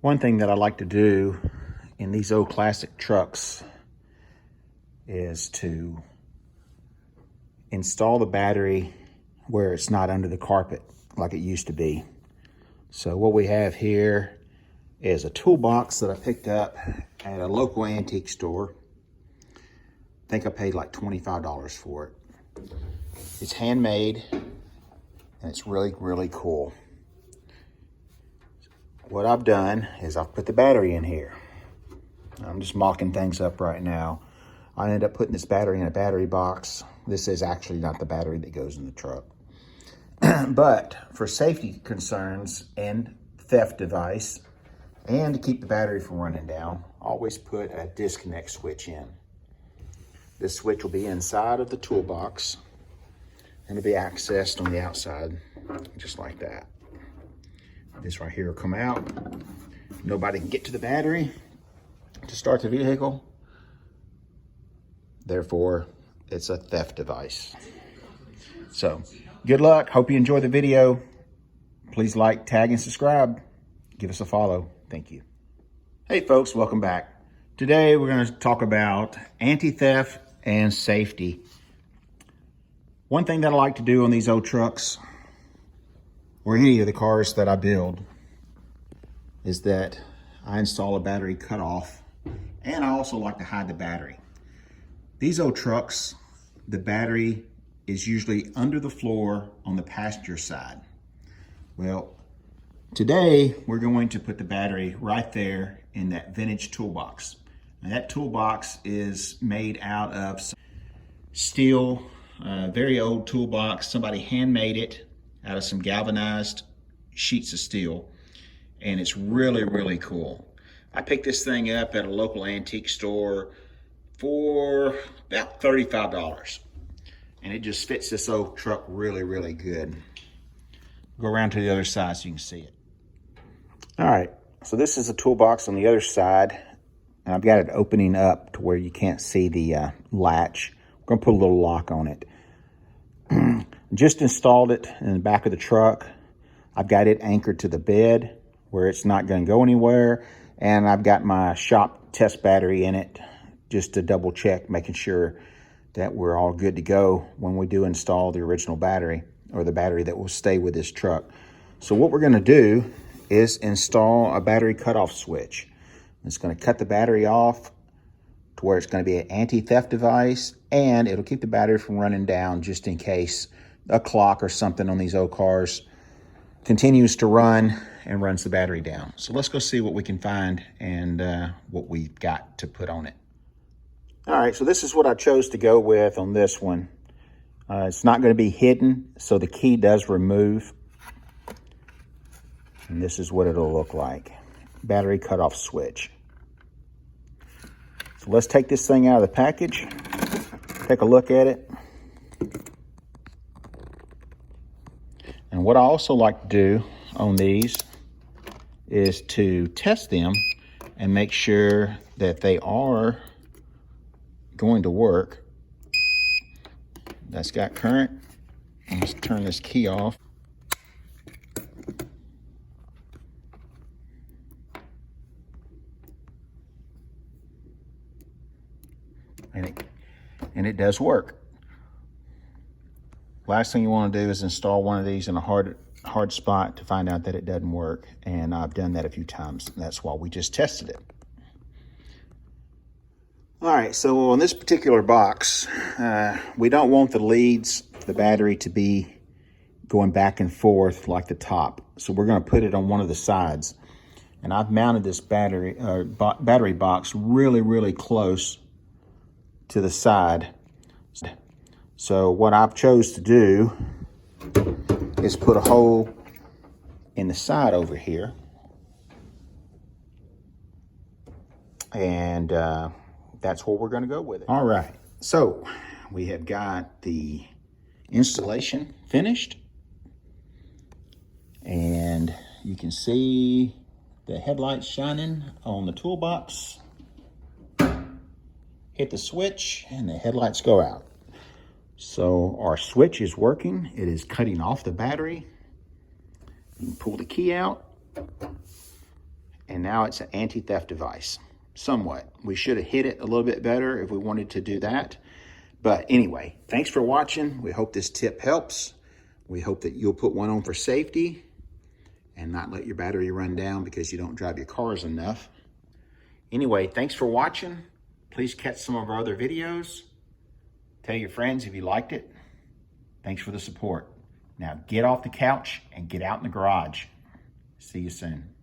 One thing that I like to do in these old classic trucks is to install the battery where it's not under the carpet like it used to be. So what we have here is a toolbox that I picked up at a local antique store. I think I paid like $25 for it. It's handmade and it's really, really cool. What I've done is I've put the battery in here. I'm just mocking things up right now. I ended up putting this battery in a battery box. This is actually not the battery that goes in the truck. But for safety concerns and theft device, and to keep the battery from running down, always put a disconnect switch in. This switch will be inside of the toolbox and it'll be accessed on the outside, just like that. This right here will come out. Nobody can get to the battery to start the vehicle. Therefore, it's a theft device. So, good luck. Hope you enjoy the video. Please like, tag, and subscribe. Give us a follow. Thank you. Hey folks, welcome back. Today we're going to talk about anti-theft and safety. One thing that I like to do on these old trucks, or any of the cars that I build, is that I install a battery cutoff, and I also like to hide the battery. These old trucks, the battery is usually under the floor on the passenger side. Well, today we're going to put the battery right there in that vintage toolbox. Now that toolbox is made out of steel, very old toolbox. Somebody handmade it out of some galvanized sheets of steel, and it's really, really cool. I picked this thing up at a local antique store for about $35, and it just fits this old truck really, really good. Go around to the other side so you can see it. All right, so this is a toolbox on the other side, and I've got it opening up to where you can't see the latch. We're gonna put a little lock on it. Just installed it in the back of the truck. I've got it anchored to the bed where it's not going to go anywhere, and I've got my shop test battery in it just to double check, making sure that we're all good to go when we do install the original battery, or the battery that will stay with this truck. So what we're going to do is install a battery cutoff switch. It's going to cut the battery off to where it's going to be an anti-theft device, and it'll keep the battery from running down just in case a clock or something on these old cars continues to run and runs the battery down. So let's go see what we can find and what we've got to put on it. All right, so this is what I chose to go with on this one. It's not going to be hidden, so the key does remove. And this is what it'll look like. Battery cutoff switch. So let's take this thing out of the package, take a look at it. And what I also like to do on these is to test them and make sure that they are going to work. That's got current. Let's turn this key off. And it does work. Last thing you want to do is install one of these in a hard spot to find out that it doesn't work. And I've done that a few times. And that's why we just tested it. All right, so on this particular box, we don't want the leads, the battery, to be going back and forth like the top. So we're going to put it on one of the sides. And I've mounted this battery box really, really close to the side. So what I've chose to do is put a hole in the side over here. And that's where we're going to go with it. All right, so we have got the installation finished. And you can see the headlights shining on the toolbox. Hit the switch and the headlights go out. So our switch is working. It is cutting off the battery. You can pull the key out and and now it's an anti-theft device. Somewhat. We should have hit it a little bit better if we wanted to do that. But anyway, thanks for watching. We hope this tip helps. We hope that you'll put one on for safety and not let your battery run down because you don't drive your cars enough. Anyway, thanks for watching. Please catch some of our other videos. Tell your friends if you liked it. Thanks for the support. Now get off the couch and get out in the garage. See you soon.